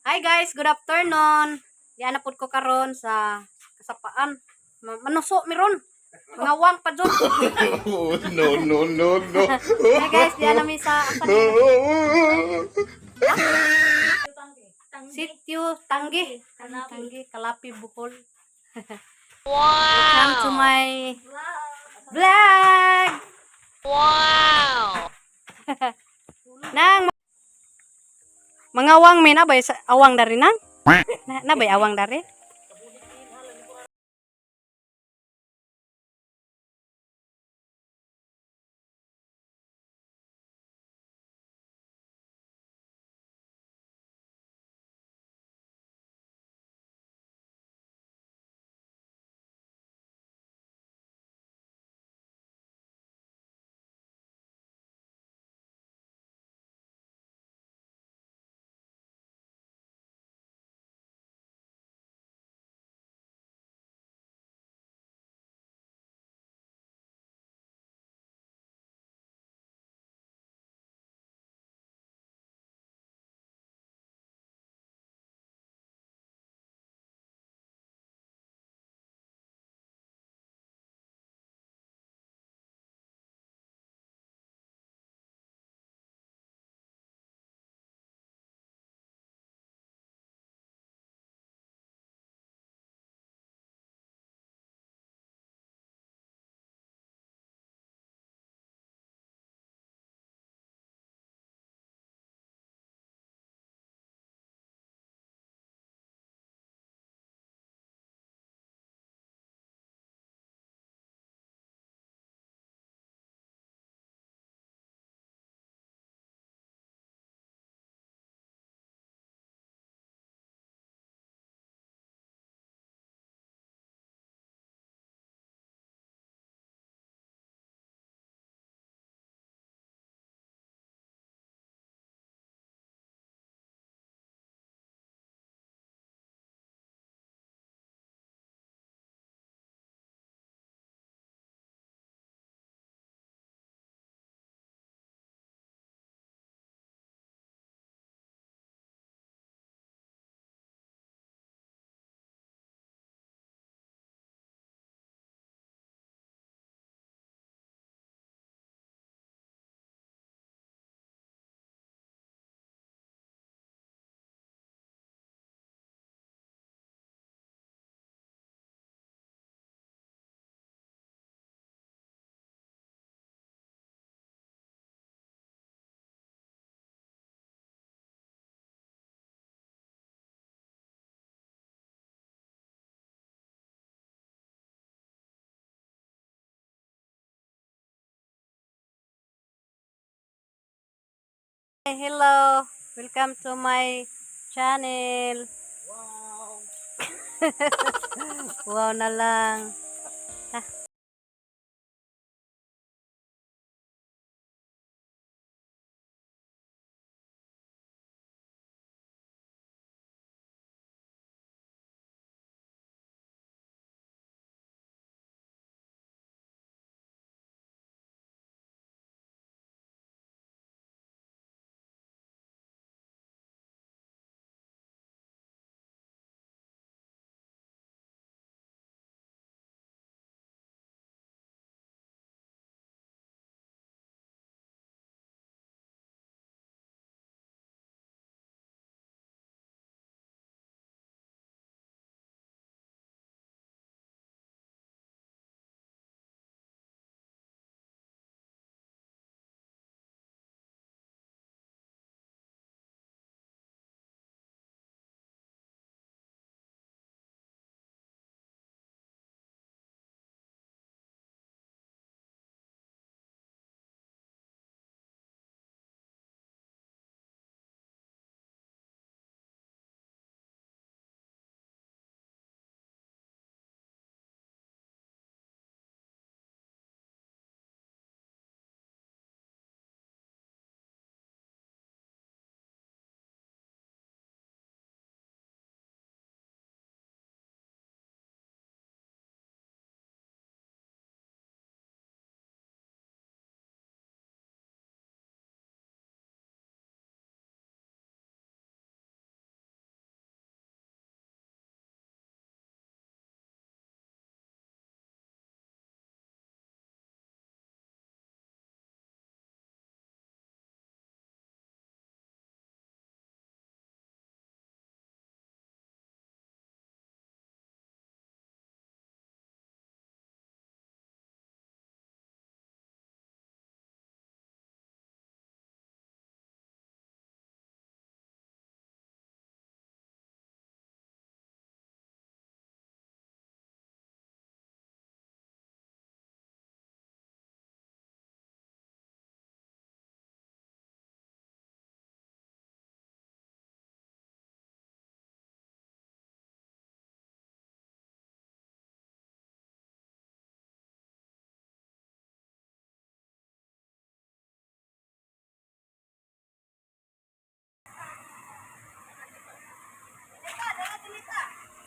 Hi guys, good afternoon. Di ana pud ko karon sa kasapaan. Manuso miron. Mangawang pa jud. Oh, no, no, no, no. Hi guys, di ana mi sa asa ni Sitio Tanggi. Tanggi Kalapi Bukol. Welcome to my vlog. Wow. Nang mangawang mi na bay awang dari nang? Na bay awang dari? Hello, welcome to my channel. Wow na lang.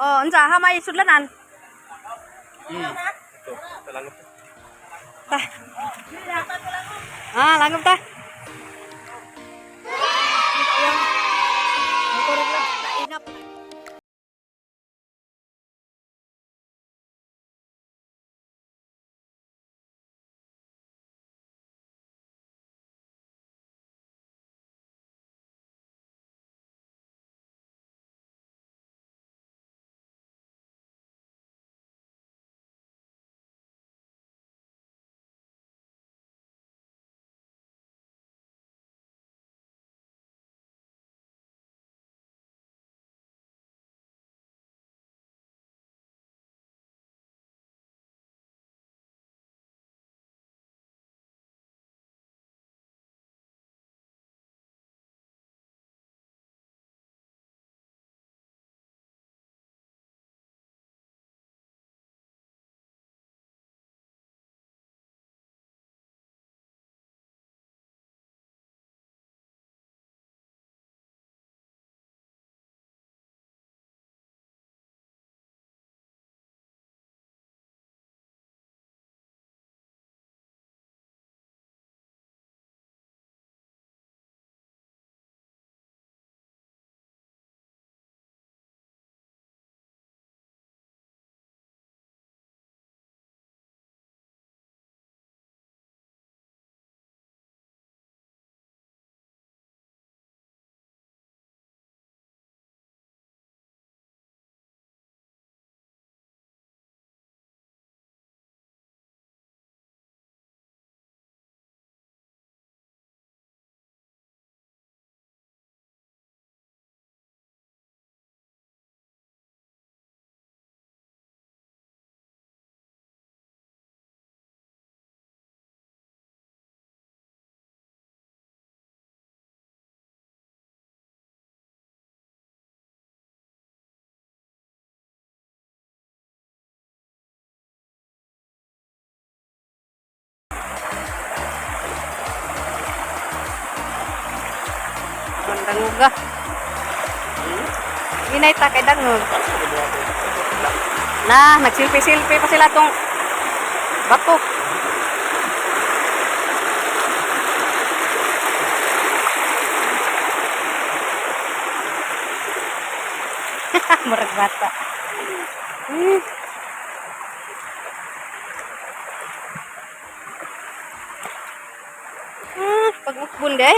Oh, unsa hamay sudlanan? Tah. Ah, langgam tah. Motor lang, nainap. Ang danguga. Inay ta kay dangog. Nah, nagsilpi-silpi pa sila tong bato. Murag bata. Hmm. Pag-ukbon day.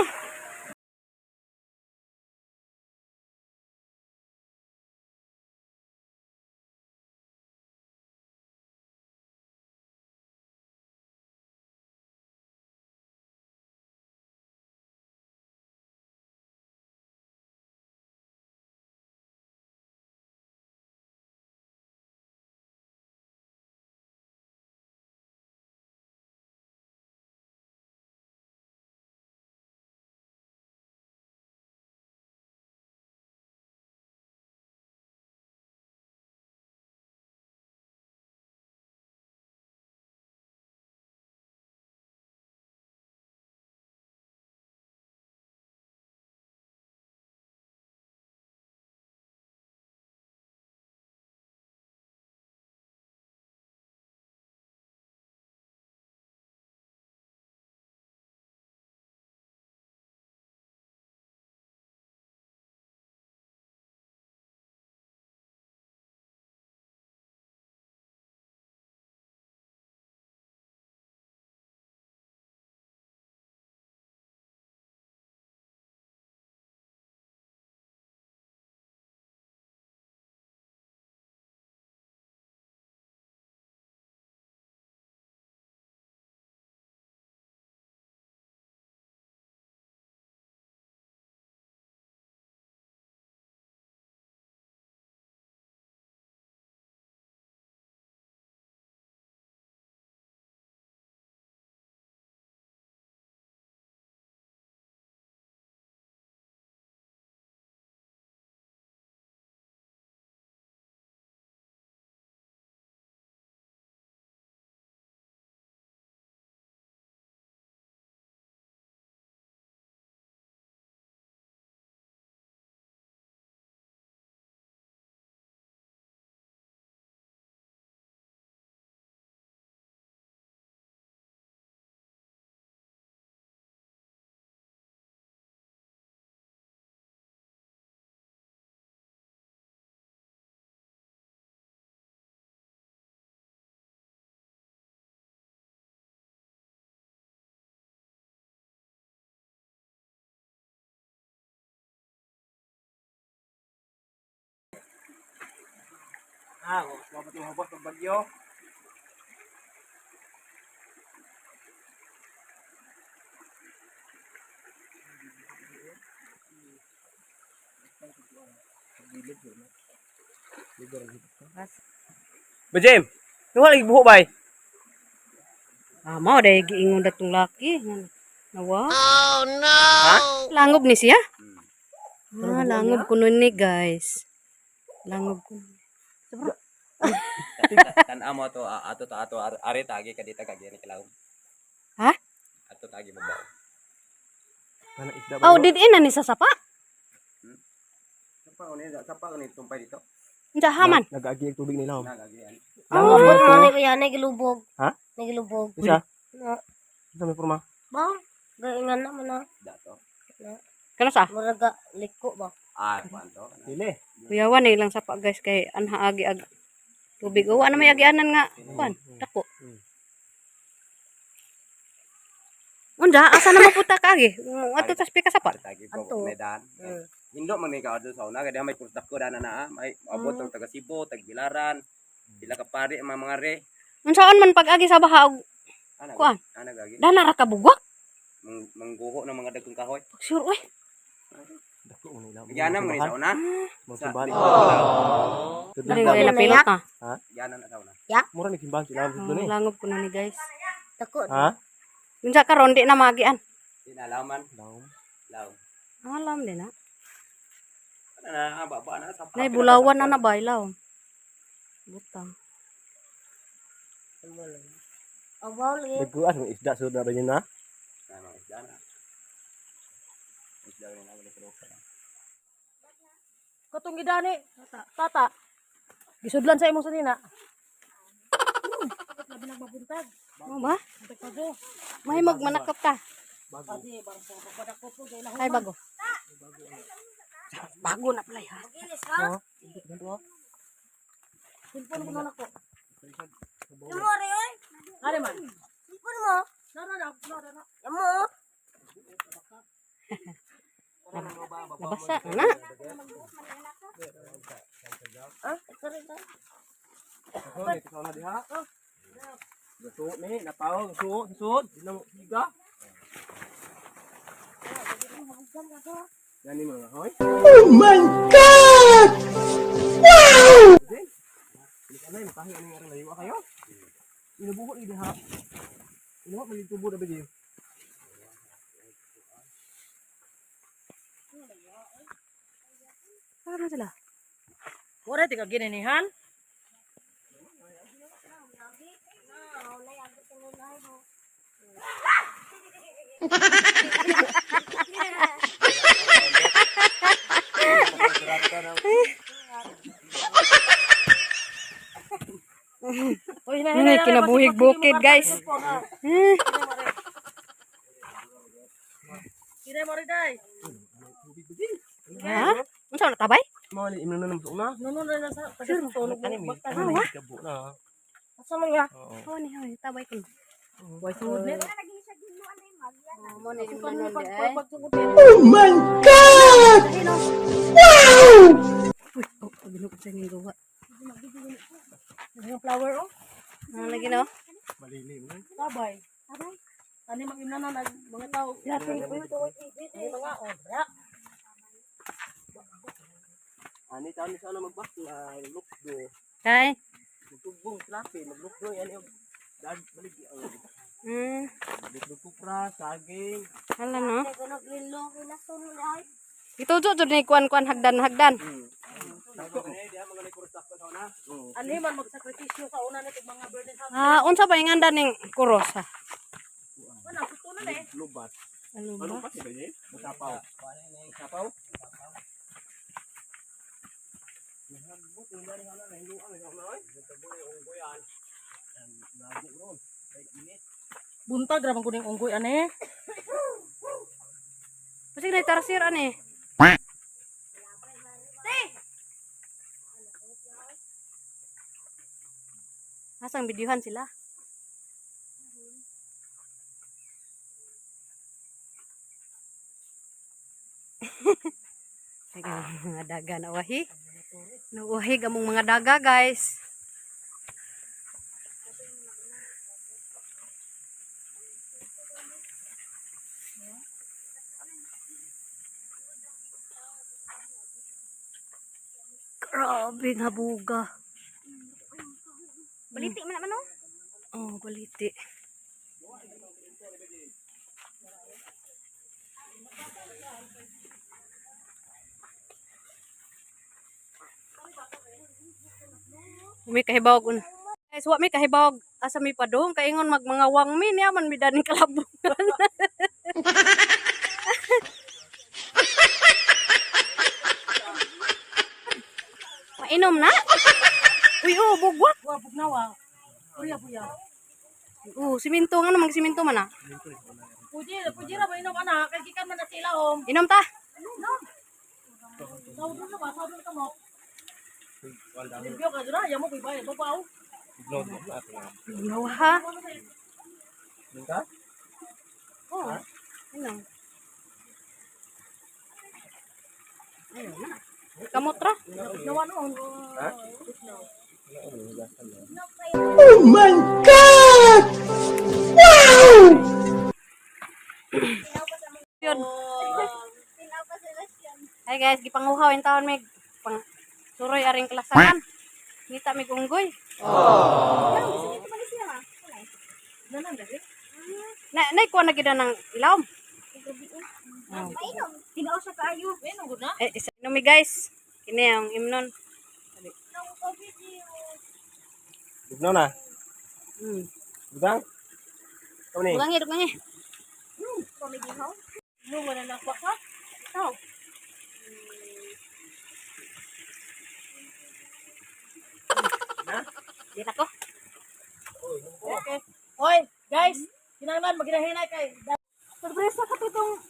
Mabot yung hubot ng bagyo. Ba Jem, yung lagi buho bay. Mao day giingon datong laki. Nawa. Oh no! Ha? Langob ni siya? Langob kuno ni guys. Langob kuno. Tan amo to ato are tagi kadita kagi ni kilaw. Ha? Ato tagi babaw. Kana isda Oh, didin na ni sa sapa. Sapa ni tumpay dito. Unsa haman? Nag-agi ang tubig nila. Nag-agi. Oh, Ano yan, nagilubog. Ha? Nagilubog. Isa? Na, Isa may porma. ba? Gaingan naman na. Dato. Kana sa? Maraga, liko ba? Kwanto. Dili. Kuyawan ni lang sapa guys kay anha agi ag tubig. Wa na may agianan nga. Kuan, dako. Unda asa na maputa ka agi? Ato tas pika sapa. Tagi ko Ato. medan. Indo man ni ka adto sa una kay may kurtak ko dana na may abot og taga Cebu, tag Bilaran. Pila ka pari ang mga re. Unsaon man pag agi sa baha og Ana. Kuan? Ana gagi. dana ra ka bugwak? Mangguho ng mga dagkong kahoy. Sure oy. Dako nila. Giana man ni sa una. Magsimbahan Dali nga na pilot na. Ha? Giana na sa una. Mura ni simbahan sila dito ni. Langob kuno ni guys. Tako. Ha? Unsa karon di na magian? Di na laman. Law. Alam din na. Ano na baba na sa. Nay bulawan na na baylaw. Butang. Abaw lagi. Nagkuas ng isda sud na ba yun na? Ano isda na. Isda na lang ulit. Katong gidani, tata. Gisudlan sa imong sanina. Labi nagmabuntag. Ano ba? Bago. Mahimog manakop ta. Kasi barang sa padako po kay Ay bago. Bago na pala ha. Silpon ko na nako. Imo rin oy. Are man. Sipon mo. Na. Imo. Nabasa na. Sorry ta. Ako ni ikaw na diha. Suot ni napawag suot di na higa. Yan ni mga hoy. Oh my God! Wow! Ano yung tahi ano yung layo kayo? Inubuhot ni diha. Inubuhot man tubo na ba diyo? Para sila. Ora tika gininihan. Oy na Ini kinabuhig bukid guys. Kire mo rin day. Ha? Unsa na tabay? Mo ni imno na sa una. Nuno na sa kasi tulog Ani mi. bakta. Gabo na. Asa man ya? Oo. Hawani hawani tabay ko. Boy sungod ni. Mo ni Kani imnon di ay. pagsugod. Oh my God! Wow! Uy, bilog sa ning gawa. Yung flower oh. Ano lagi no? Malilim na. Tabay. Ani mang imna na mga tao. Yating ko ito. Ay mga oh. Ya. Ani taon sa ano magbakto lukdo. Kay. Tubong slapi maglukdo yan yung balik ang lukdo kupra saging. Hala no. Kuno gilo kinasun dai. Itujo jud ni kuan-kuan hagdan-hagdan. Dako ni diha mga likurtak sa una. Ani man magsakripisyo sa una nito mga birthday sa. Unsa ba yung anda ning kuros ha? Wala gusto na eh. Lubat. Ano Ano ba? pa si Benny? Sapaw. Sapaw. Buntag ra man kuning unggoy ane. Kasi na tarsir ani. Asang videohan sila. Teka, mga daga na wahi. Nuuhig among mga daga, guys. Grabe nga buga. Baliti man naman oh. Oh, baliti. May kahibawag un. Guys, wa may kahibawag asa mi padung kaingon mag mga wangmi niya man mi daning kalabungan. Mainom na? Uy, oh, bugwak. Wa bugnawa. Kuya kuya. Siminto nga naman, siminto man ah. Puji ra ba inom ana kay gikan man na sila om. Inom ta. Sawd na ba? Sawd na mo. Limpyo ka dira, yamo kay bayad pa paw. Inom ha. Minta? Oh. Inom. Kamot ra. Nawan on. Ha? Oh my God! Wow! Yun. Hi guys, gipanguhaw yung taon may pang suroy aring kelasangan. Ngita may gunggoy. Nanan dali. Na kuha na gida ng ilawom. Mainom. Tinaw sa kayo. Inom gud na. Isa inom mi guys. Kini ang imnon. Bugnaw na. Bugang? Ikaw ni? Dugangi. Pamigihaw. No wala na pa ka. Oh. Di na ko. Okay. Hoy, guys, kinahanglan maginahinay kay Sorpresa ka itong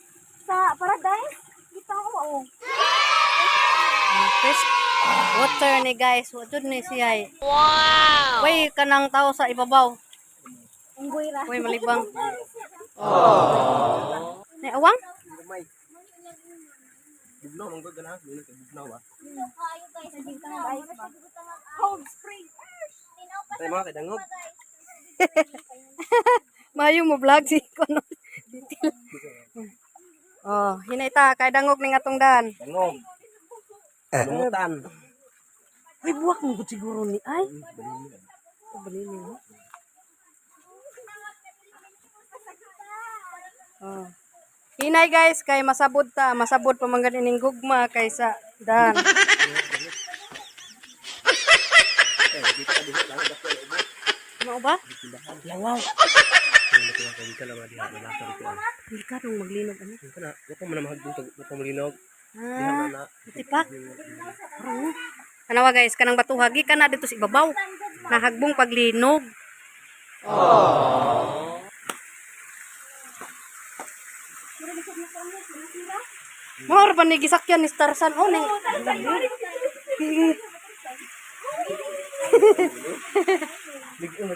sa paradise. Kita ko oh. Fresh water ni guys. Water ni siya. Wow! Way kanang tao sa ibabaw. Unggoy ra. Way malibang. Ni awang? Gamay. Bugnaw mong gud na, dili kay bugnaw ba. Kayo guys, hindi ka guys ba? Cold spring. Tinaw pa Tay mga kadangog. Mayo mo vlog si kono. Oh, hinay ta kay dangog ning atong daan. Dangog. Lumutan. Ay buwak mo gud siguro ni ay. Balili mo. Oh. Hinay guys kay masabod ta, masabod pa man ganing gugma kaysa daan. Ano ba? Lawaw. Hindi ka nung maglinog ano? Kana, wa pa man mahagdutog, wa pa malinog. Ah, Na. tipak. Kanawa guys, kanang batuhagi ka na dito sa ibabaw. Nahagbong paglinog. Mor ba ni gisakyan ni Starsan oh ning.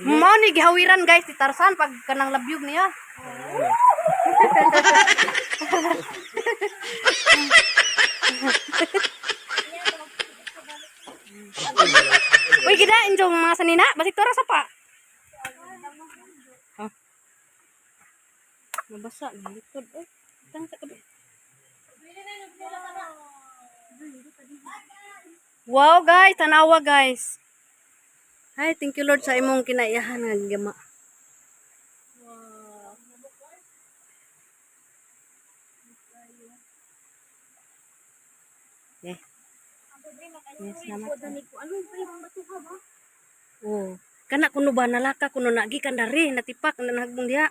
Mao ni gihawiran guys si Tarsan pag kanang labyog niya. Uy, gida injong mga sanina, basik tora sa pa. Oh. Mabasa ng likod eh. Tang sa kabi. Wow guys, tanawa guys. Hi, thank you Lord sa imong kinaiyahan nga gama. Yeah. Yes, salamat. Anong primong batuha ba? Oh, kana kuno ba nalaka kuno nagikan dari natipak na nahagbong diha.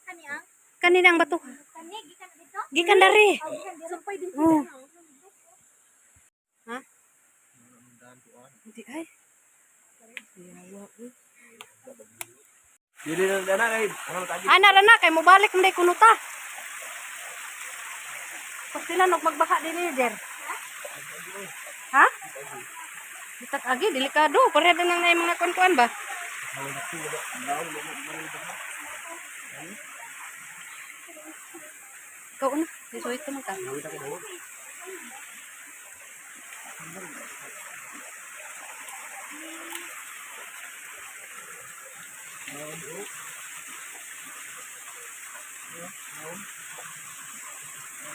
Kani ang? Kanina ang bato. Kani gikan dito? Gikan dari. Gikan dito. Sampay din Oh. Ha? Hindi ay. Yawa. Dili na dana kay ang tagi. Ana ra na kay mobalik nday kuno ta. Pastila nok magbaka dinhi der. Ha? Bitak agi delikado, pareha na nang mga kuan-kuan ba? Ikaw na, dito ito man ka.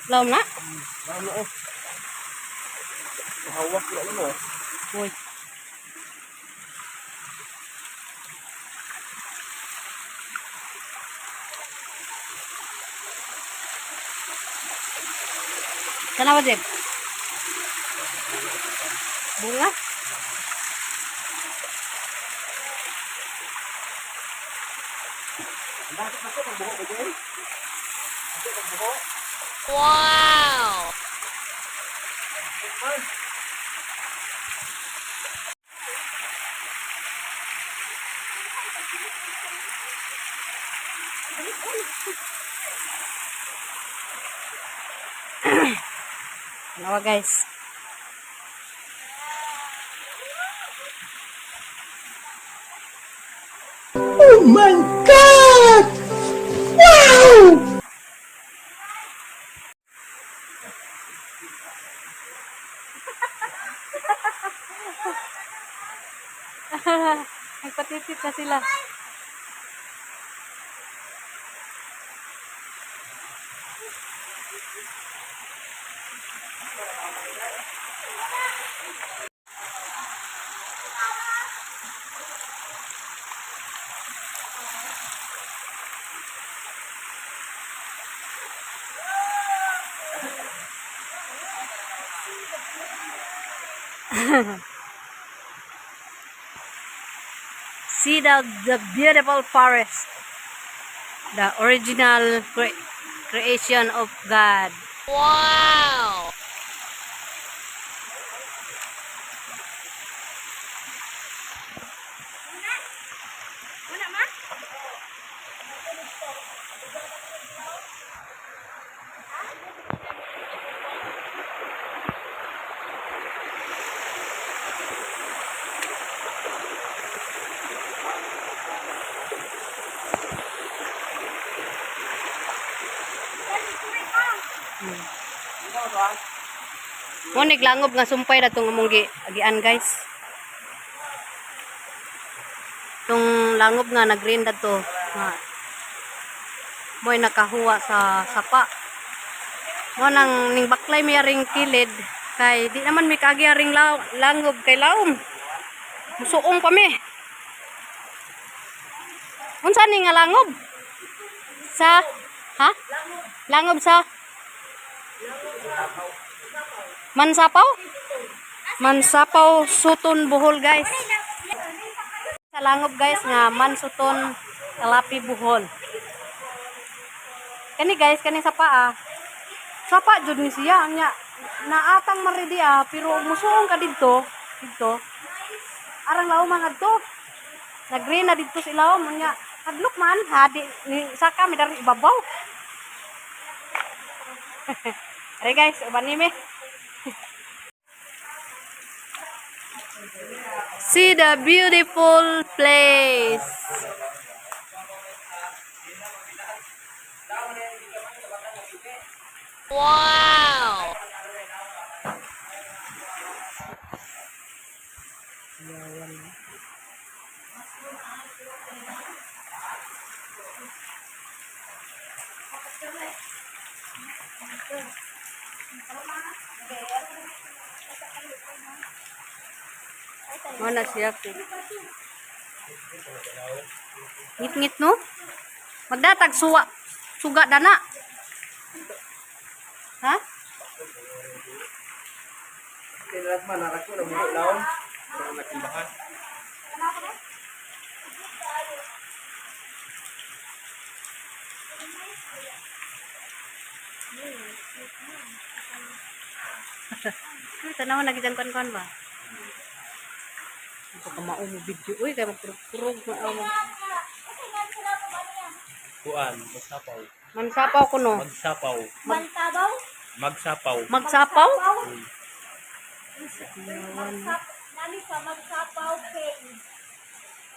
Laom na. Ano oh. Hawak na ano. Uy. Sana ba, Jeb? Bunga? Wow! Dalawa guys. Oh my God! Wow! Nagpatitip na sila. See the beautiful forest, the original creation of God. Wow! Mo naglangob nga sumpay na tong among gian guys. Tong langob nga naggreen to nga mo'y nakahuwa sa sapa. Mo nang ning baklay may ring kilid kay di naman may kagi ring langob kay laom. Musuong pa mi. Unsa ni nga langob? Sa ha? Langob sa Mansapaw? Mansapaw Suton Bohol guys. Sa langob guys nga Mansuton Kalapi Bohol. Kani guys kani sapa Sapa jud ni siya nya naatang maridi pero musuong ka didto. Arang laom man adto. Nag-green na didto si laom nya hadlok man hadi ni saka mi dari ibabaw. Hey guys, uban ni me. See the beautiful place. Wow. Mana siya ko? Ngit-ngit no? Magdatag suga dana. Ha? Kailan man ako na mo laom. Nakimbahan. Tanaw na gidang kan ba? Baka maong video. Uy, kaya magkurog na ako. Kuan, magsapaw. Mansapaw ko no. Magsapaw. Mantabaw? Magsapaw. Magsapaw? Nani pa magsapaw cave.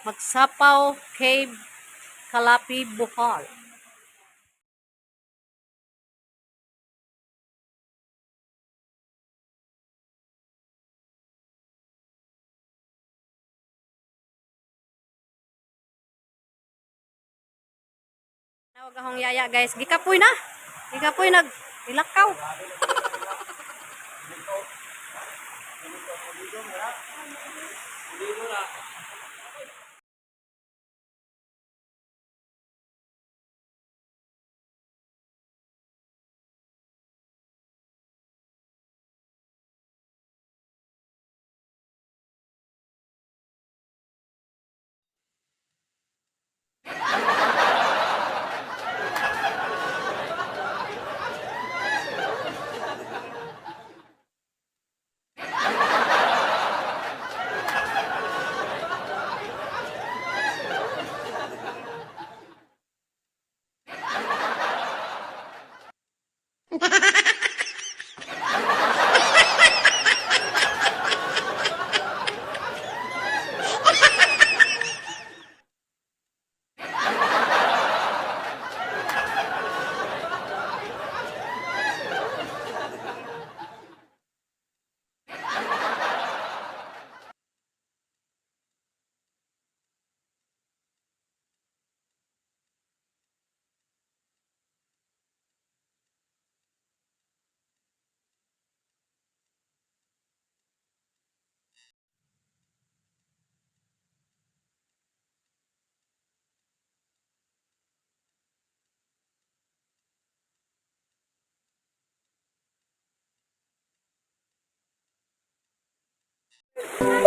Magsapaw Cave Kalapi Bohol. Tawag akong yaya guys. Gikapoy na. Gikapoy nag ilakaw.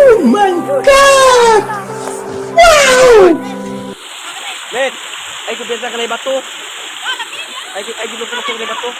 Oh my God! Wow! Let, ay kumpiyansa ka na yung bato. Ay gibo ko na bato.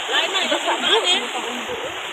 Lain na, ito sa